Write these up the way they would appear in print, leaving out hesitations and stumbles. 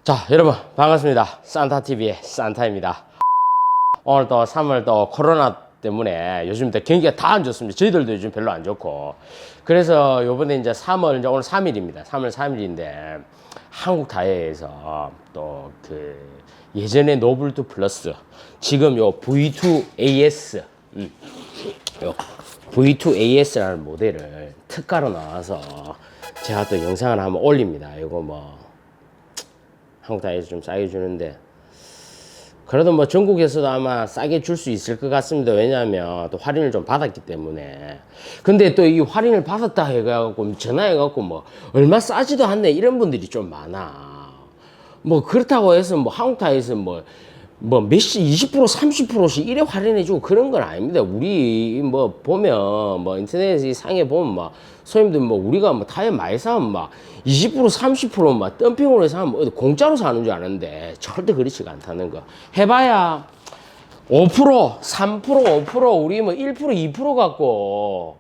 자, 여러분 반갑습니다. 산타TV의 산타입니다. 오늘 또 3월 또 코로나 때문에 요즘 경기가 다 안 좋습니다. 저희들도 요즘 별로 안 좋고. 그래서 요번에 이제 3월, 이제 오늘 3일입니다. 3월 3일인데 한국 타이어에서 또 그 예전에 노블2 플러스, 지금 요 V2AS, 요 V2AS라는 모델을 특가로 나와서 제가 또 영상을 한번 올립니다. 이거 뭐 한국 타이어에서 좀 싸게 주는데, 그래도 뭐 전국에서도 아마 싸게 줄 수 있을 것 같습니다. 왜냐하면 또 할인을 좀 받았기 때문에. 근데 또 이 할인을 받았다 해가지고 전화해갖고 뭐 얼마 싸지도 않네 이런 분들이 좀 많아. 뭐 그렇다고 해서 뭐 한국 타이어에서 뭐 몇시 20% 30%씩 이래 할인해주고 그런 건 아닙니다. 우리 뭐 보면 뭐 인터넷에 상에 보면 막 소님들 뭐 우리가 뭐 타이어 많이 사면 막 20% 30%막 덤핑으로 사면 어디 공짜로 사는 줄 아는데 절대 그렇지가 않다는 거. 해봐야 5% 3% 5% 우리 뭐 1% 2% 갖고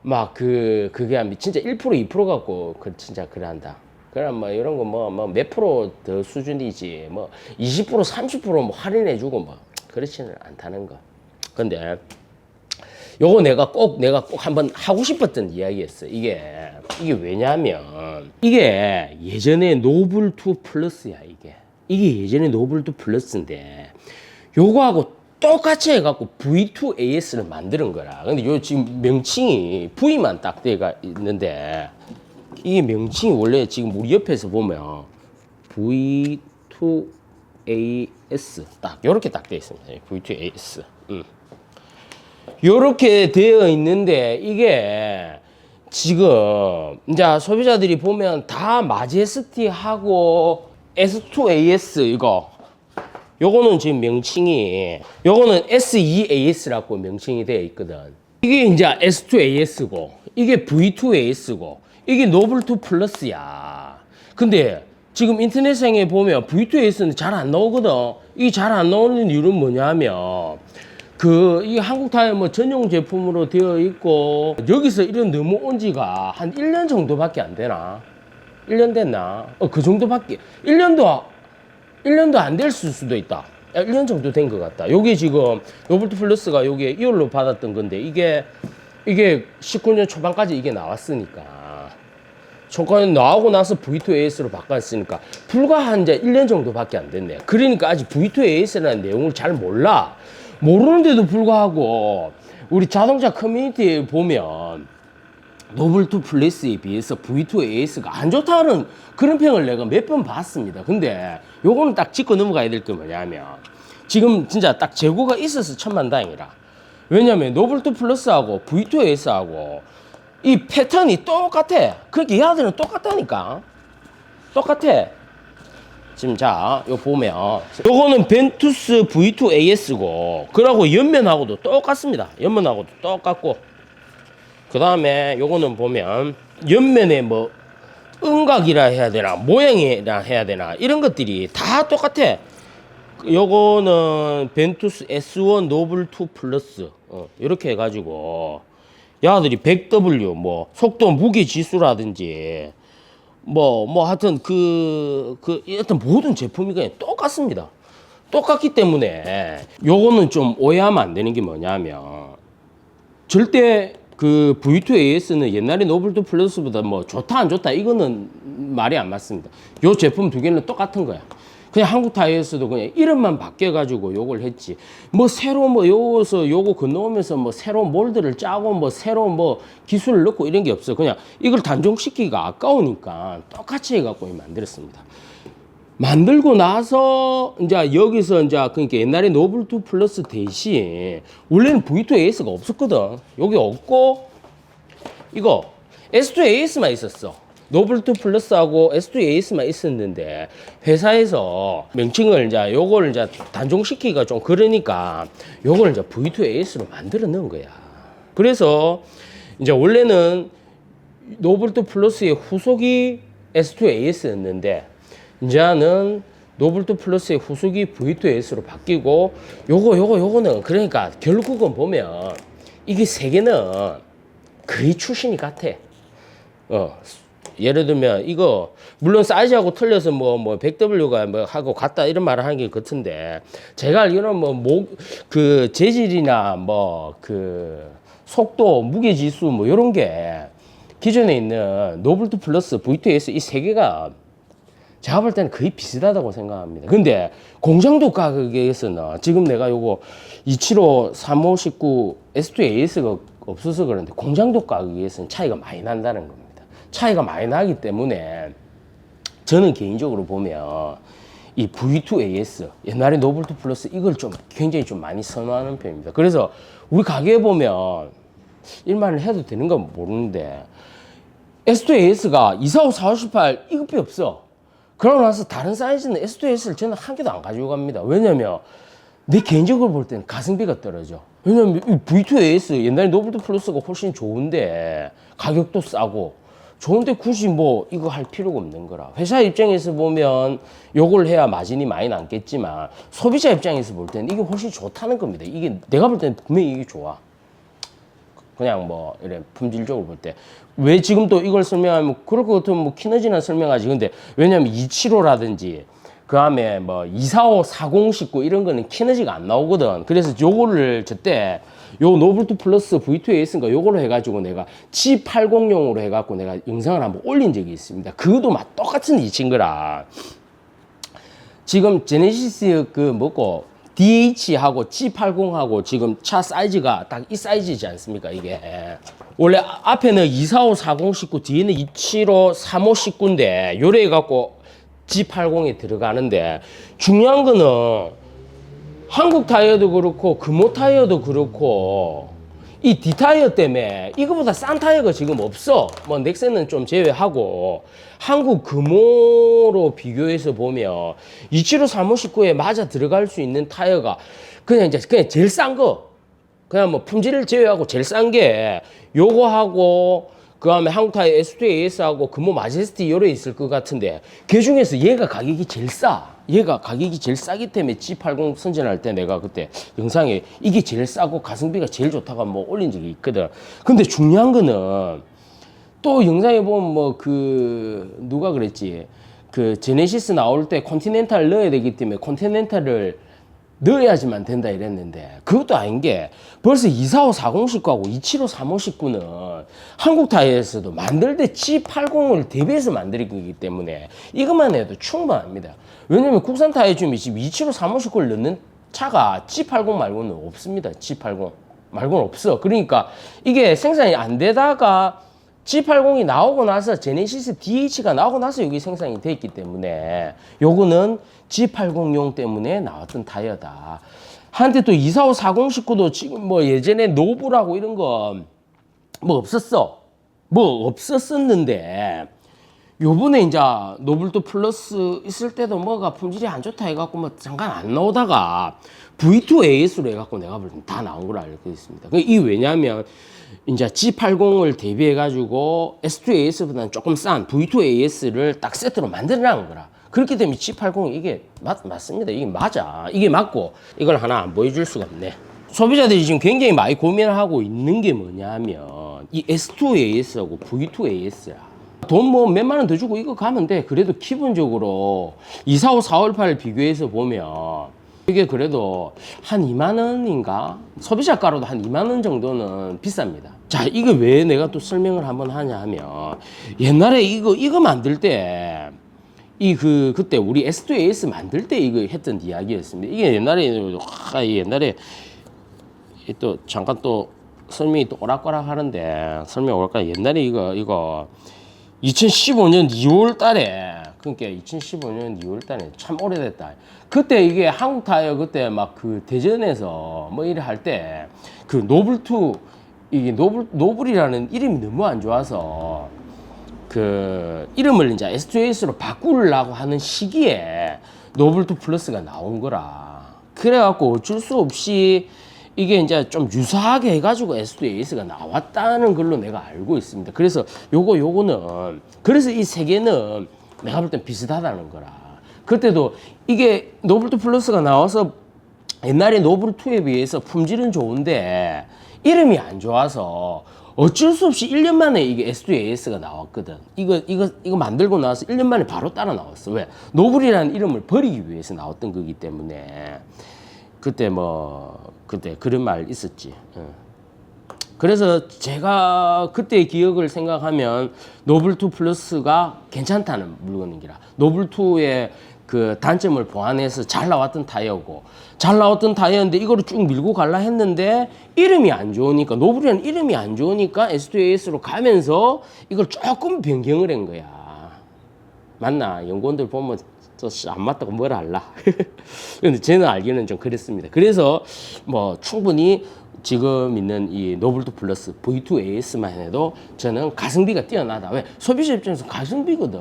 막 그게 진짜 1% 2% 갖고 진짜 그래 한다. 그럼 뭐 이런 거 뭐 몇 프로 더 수준이지 뭐 20% 30% 할인해주고 뭐 그렇지는 않다는 거. 근데 요거 내가 꼭 한번 하고 싶었던 이야기였어. 이게 왜냐면 이게 예전에 노블2 플러스야. 이게 예전에 노블2 플러스인데 요거하고 똑같이 해갖고 V2AS를 만드는 거라. 근데 요 지금 명칭이 V만 딱 돼가 있는데, 이게 명칭이 원래 지금 우리 옆에서 보면 V2AS 딱 요렇게 딱 되어 있습니다. V2AS. 요렇게 되어 있는데, 이게 지금 이제 소비자들이 보면 다 마제스티하고 S2AS 요거는 지금 명칭이, 요거는 SEAS라고 명칭이 되어 있거든. 이게 이제 S2AS고 이게 V2AS고 이게 노블2 플러스야. 근데 지금 인터넷상에 보면 V2AS는 잘 안 나오거든. 이게 잘 안 나오는 이유는 뭐냐면 이 한국 타이어 뭐 전용 제품으로 되어 있고, 여기서 이런 넘어온 지가 한 1년 정도밖에 안 되나? 1년 됐나? 그 정도밖에. 1년도 안 될 수도 있다. 1년 정도 된 것 같다. 요게 지금 노블2 플러스가 요게 2월로 받았던 건데, 이게 19년 초반까지 이게 나왔으니까. 초반에 나오고 나서 V2AS로 바꿨으니까 불과 한 이제 1년 정도밖에 안 됐네. 그러니까 아직 V2AS라는 내용을 잘 몰라. 모르는데도 불구하고 우리 자동차 커뮤니티에 보면 노블2 플러스에 비해서 V2AS가 안 좋다는 그런 평을 내가 몇 번 봤습니다. 근데 요거는 딱 짚고 넘어가야 될 게 뭐냐면, 지금 진짜 딱 재고가 있어서 천만다행이라. 왜냐면 노블2 플러스하고 V2AS하고 이 패턴이 똑같아. 그러니까 얘들은 똑같다니까. 똑같아. 지금 자, 요 보면 요거는 벤투스 V2AS고, 그러고 옆면하고도 똑같습니다. 옆면하고도 똑같고, 그 다음에 요거는 보면 옆면에 뭐 음각이라 해야 되나 모양이라 해야 되나 이런 것들이 다 똑같아. 요거는 벤투스 S1 노블2 플러스 이렇게 해가지고 야들이 100W 뭐 속도 무게 지수라든지 하여튼 하여튼 모든 제품이 그냥 똑같습니다. 똑같기 때문에 요거는 좀 오해하면 안 되는 게 뭐냐면, 절대 그 V2AS는 옛날에 노블2 플러스보다 뭐 좋다 안 좋다 이거는 말이 안 맞습니다. 요 제품 두 개는 똑같은 거야. 그냥 한국 타이어에서도 그냥 이름만 바뀌어가지고 요걸 했지. 뭐 새로 요거 건너오면서 뭐 새로운 몰드를 짜고 뭐 새로운 기술을 넣고 이런 게 없어. 그냥 이걸 단종시키기가 아까우니까 똑같이 해갖고 만들었습니다. 만들고 나서 이제 여기서 이제 그러니까 옛날에 노블2 플러스 대신 원래는 V2AS가 없었거든. 여기 없고 이거 S2AS만 있었어. 노블2 플러스하고 S2AS만 있었는데 회사에서 명칭을 이제 요걸 이제 단종시키기가 좀 그러니까 요걸 이제 V2AS로 만들어 놓은 거야. 그래서 이제 원래는 노블2 플러스의 후속이 S2AS였는데, 이제는 노블2 플러스의 후속이 V2AS로 바뀌고, 요거는 그러니까 결국은 보면 이게 세 개는 거의 출신이 같아. 예를 들면 이거 물론 사이즈하고 틀려서 뭐 100W가 뭐 하고 같다 이런 말을 하는 게 같은데 제가 알기로는 뭐 그 재질이나 뭐 그 속도, 무게 지수 뭐 이런 게 기존에 있는 노블2 플러스, V2S 이 세 개가 제가 볼 때는 거의 비슷하다고 생각합니다. 근데 공장도 가격에서는 지금 내가 요거 275, 3519 S2AS가 없어서 그런데 공장도 가격에서는 차이가 많이 난다는 겁니다. 차이가 많이 나기 때문에 저는 개인적으로 보면 이 V2AS, 옛날에 노블2 플러스 이걸 좀 굉장히 좀 많이 선호하는 편입니다. 그래서 우리 가게에 보면 일만을 해도 되는 건 모르는데 S2AS가 245, 4518 이것밖에 없어. 그러고 나서 다른 사이즈는 S2S를 저는 한 개도 안 가지고 갑니다. 왜냐면 내 개인적으로 볼 때는 가성비가 떨어져. 왜냐면 V2AS 옛날에 노블2 플러스가 훨씬 좋은데 가격도 싸고 좋은데 굳이 뭐 이거 할 필요가 없는 거라. 회사 입장에서 보면 요걸 해야 마진이 많이 남겠지만 소비자 입장에서 볼 때는 이게 훨씬 좋다는 겁니다. 이게 내가 볼 때는 분명히 이게 좋아. 그냥 뭐 이래 품질적으로 볼 때 왜 지금 또 이걸 설명하면 그럴 것 같으면 뭐 키너지나 설명하지. 근데 왜냐면 275라든지 그 다음에 뭐 245, 4019 이런 거는 키너지가 안 나오거든. 그래서 요거를 저때 요 노블2 플러스 V2AS인가 요걸로 해가지고 내가 G80용으로 해갖고 내가 영상을 한번 올린 적이 있습니다. 그것도 막 똑같은 이친 거라. 지금 제네시스 그 뭐고 DH하고 G80하고 지금 차 사이즈가 딱 이 사이즈이지 않습니까? 이게 원래 앞에는 245, 4019 뒤에는 275, 3519인데 요래 해갖고 G80에 들어가는데 중요한 거는 한국 타이어도 그렇고 금호 타이어도 그렇고 이 D타이어 때문에 이거보다 싼 타이어가 지금 없어. 뭐 넥센은 좀 제외하고 한국 금호로 비교해서 보면 275, 3519에 맞아 들어갈 수 있는 타이어가 그냥 제일 싼 거. 그냥 뭐 품질을 제외하고 제일 싼 게 요거하고 그 다음에 한국 타이어 S2AS하고 금호 마제스티 요래 있을 것 같은데 그 중에서 얘가 가격이 제일 싸. 얘가 가격이 제일 싸기 때문에 G80 선전할 때 내가 그때 영상에 이게 제일 싸고 가성비가 제일 좋다고 한번 올린 적이 있거든. 근데 중요한 거는 또 영상에 보면 뭐 그 누가 그랬지? 그 제네시스 나올 때 컨티넨탈 넣어야 되기 때문에 컨티넨탈을 넣어야지만 된다 이랬는데 그것도 아닌 게 벌써 245, 4019하고 275, 3519는 한국 타이어에서도 만들 때 G80을 대비해서 만들 거기 때문에 이것만 해도 충분합니다. 왜냐면 국산 타이어 중에 지금 275, 3519를 넣는 차가 G80 말고는 없습니다. G80 말고는 없어. 그러니까 이게 생산이 안 되다가 G80이 나오고 나서 제네시스 DH가 나오고 나서 여기 생산이 돼 있기 때문에 요거는 G80용 때문에 나왔던 타이어다. 한때 또 245, 4019도 지금 뭐 예전에 노브라고 이런 거 뭐 없었어. 뭐 없었었는데 요번에 이제 노블2 플러스 있을 때도 뭐가 품질이 안 좋다 해갖고 뭐 잠깐 안 나오다가 V2AS로 해갖고 내가 볼 때 다 나온 걸 알고 있습니다. 이 왜냐면 이제 G80을 대비해가지고 S2AS보다는 조금 싼 V2AS를 딱 세트로 만들어놓은 거라. 그렇기 때문에 G80 이게 맞습니다. 이게 맞아. 이게 맞고 이걸 하나 안 보여줄 수가 없네. 소비자들이 지금 굉장히 많이 고민하고 있는 게 뭐냐면 이 S2AS하고 V2AS야. 돈 뭐 몇만 원 더 주고 이거 가면 돼. 그래도 기본적으로 245, 418을 비교해서 보면 이게 그래도 한 2만 원인가? 소비자가로도 한 2만 원 정도는 비쌉니다. 자, 이거 왜 내가 또 설명을 한번 하냐 하면 옛날에 이거 만들 때 그때 우리 S2AS 만들 때 이거 했던 이야기였습니다. 이게 옛날에 또 잠깐 또 설명이 또 오락가락 하는데 설명 올까? 옛날에 이거 2015년 2월 달에 그러니까 2015년 2월 달에 참 오래됐다. 그때 이게 한국 타이어 그때 막 그 대전에서 뭐 이래 할 때 그 노블2 이게 노블이라는 이름이 너무 안 좋아서 그 이름을 이제 S2AS로 바꾸려고 하는 시기에 노블2 플러스가 나온 거라. 그래갖고 어쩔 수 없이 이게 이제 좀 유사하게 해가지고 S2AS가 나왔다는 걸로 내가 알고 있습니다. 그래서 요거는 그래서 이 세 개는 내가 볼 땐 비슷하다는 거라. 그때도 이게 노블2 플러스가 나와서 옛날에 노블2에 비해서 품질은 좋은데 이름이 안 좋아서 어쩔 수 없이 1년 만에 이게 S2AS가 나왔거든. 이거 만들고 나서 1년 만에 바로 따라 나왔어. 왜? 노블이라는 이름을 버리기 위해서 나왔던 거기 때문에. 그때 그런 말 있었지. 그래서 제가 그때의 기억을 생각하면 노블2 플러스가 괜찮다는 물건이라. 노블2의 그 단점을 보완해서 잘 나왔던 타이어고, 잘 나왔던 타이어인데 이거를 쭉 밀고 갈라 했는데 이름이 안 좋으니까, 노블이라는 이름이 안 좋으니까 S2AS로 가면서 이걸 조금 변경을 한 거야. 맞나? 연구원들 보면 또 안 맞다고 뭐라 할라. 근데 저는 알기는 좀 그랬습니다. 그래서 뭐 충분히 지금 있는 이 노블2 플러스 V2AS만 해도 저는 가성비가 뛰어나다. 왜? 소비자 입장에서 가성비거든.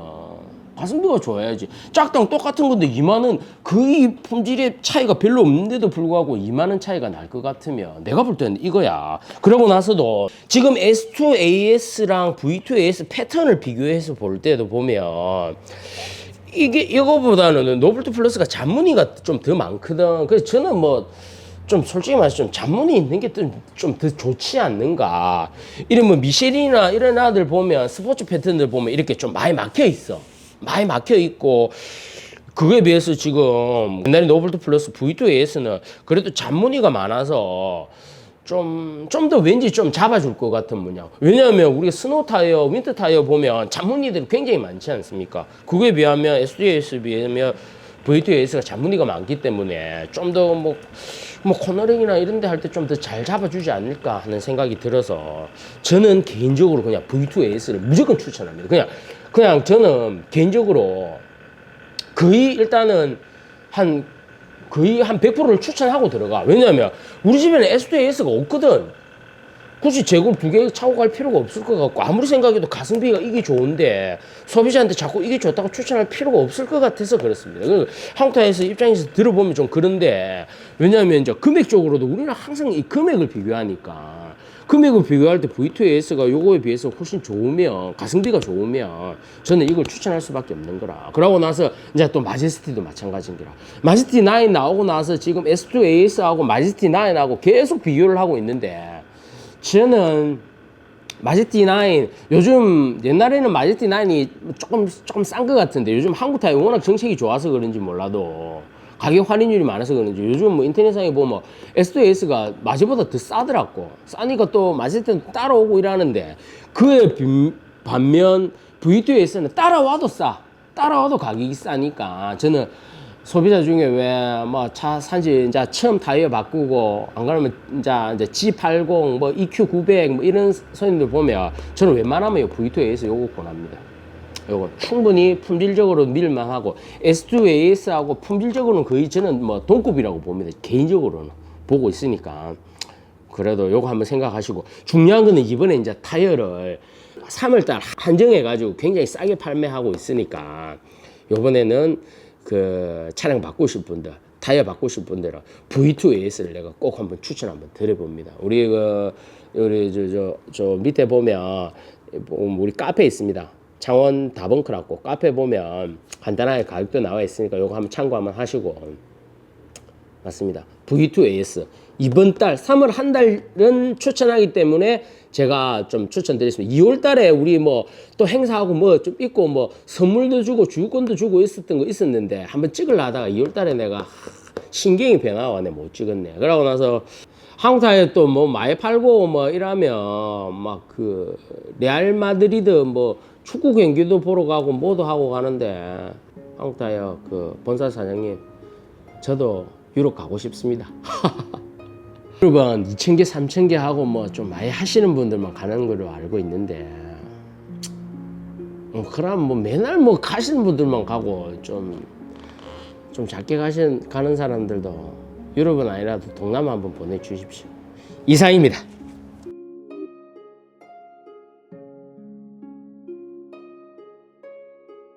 가성비가 좋아야지. 짝당 똑같은 건데 2만원, 거의 품질의 차이가 별로 없는데도 불구하고 2만원 차이가 날 것 같으면 내가 볼 때는 이거야. 그러고 나서도 지금 S2AS랑 V2AS 패턴을 비교해서 볼 때도 보면 이거보다는 노블2 플러스가 잔무늬가 좀 더 많거든. 그래서 저는 뭐 좀 솔직히 말해서 좀 잔무늬 있는 게 좀 더 좋지 않는가. 이런 뭐 미쉐린이나 이런 아들 보면, 스포츠 패턴들 보면 이렇게 좀 많이 막혀 있어. 많이 막혀 있고, 그거에 비해서 지금 옛날에 노블2 플러스 V2AS는 그래도 잔무늬가 많아서 좀 더 왠지 좀 잡아줄 것 같은 모양. 왜냐하면 우리가 스노우 타이어, 윈터 타이어 보면 잔무늬들이 굉장히 많지 않습니까? 그거에 비하면 S2AS에 비하면 V2AS가 잔무늬가 많기 때문에 좀 더 뭐 코너링이나 이런 데 할 때 좀 더 잘 잡아주지 않을까 하는 생각이 들어서 저는 개인적으로 그냥 V2AS를 무조건 추천합니다. 그냥 저는 개인적으로 거의 일단은 거의 한 100%를 추천하고 들어가. 왜냐하면 우리 집에는 S2AS가 없거든. 굳이 재고를 2개 차고 갈 필요가 없을 것 같고, 아무리 생각해도 가성비가 이게 좋은데 소비자한테 자꾸 이게 좋다고 추천할 필요가 없을 것 같아서 그렇습니다. 한국타이어에서 입장에서 들어보면 좀 그런데, 왜냐하면 이제 금액적으로도 우리는 항상 이 금액을 비교하니까, 금액을 비교할 때 V2AS가 요거에 비해서 훨씬 좋으면, 가성비가 좋으면 저는 이걸 추천할 수밖에 없는 거라. 그러고 나서 이제 또 마제스티도 마찬가지인 거라. 마제스티 9 나오고 나서 지금 S2AS하고 마제스티 9하고 계속 비교를 하고 있는데, 저는 마제스티 9, 요즘 옛날에는 마제스티 9이 조금 싼 것 같은데, 요즘 한국 타이어 워낙 정책이 좋아서 그런지 몰라도 가격 할인율이 많아서 그런지 요즘 뭐 인터넷상에 보면 S2AS가 마제보다 더 싸더라고. 싸니까 또 마제스티는 따라오고 이러는데, 그에 반면 V2AS는 따라와도 가격이 싸니까 저는 소비자 중에 왜 뭐 차 산지 이제 처음 타이어 바꾸고 안 그러면 이제 G80 뭐 EQ900 뭐 이런 손님들 보면 저는 웬만하면 V2AS 요거 권합니다. 요거 충분히 품질적으로 밀만하고, S2AS하고 품질적으로는 거의 저는 뭐 동급이라고 봅니다. 개인적으로는 보고 있으니까. 그래도 요거 한번 생각하시고, 중요한 거는 이번에 이제 타이어를 3월달 한정해 가지고 굉장히 싸게 판매하고 있으니까, 요번에는 그 차량 바꾸실 분들, 타이어 바꾸실 분들은 V2AS를 내가 꼭 한번 추천 한번 드려봅니다. 우리 저 밑에 보면 우리 카페 있습니다. 창원 다벙크라고 카페 보면 간단하게 가격도 나와 있으니까 요거 한번 참고 한번 하시고. 맞습니다. V2AS 이번 달 3월 한 달은 추천하기 때문에 제가 좀 추천드렸습니다. 2월 달에 우리 뭐 또 행사하고 뭐 좀 있고 뭐 선물도 주고 주유권도 주고 있었던 거 있었는데, 한번 찍으려 하다가 2월 달에 내가 신경이 변화와네 못 찍었네. 그러고 나서 한국타이어 또 뭐 많이 팔고 뭐 이러면 막 그 레알 마드리드 뭐 축구 경기도 보러 가고 뭐도 하고 가는데, 한국타이어 그 본사 사장님, 저도 유럽 가고 싶습니다. 여러분 2,000개 3,000개 하고 뭐 좀 많이 하시는 분들만 가는 걸로 알고 있는데, 그럼 뭐 맨날 뭐 가시는 분들만 가고 좀 작게 가는 사람들도 유럽은 아니라도 동남아 한번 보내주십시오. 이상입니다.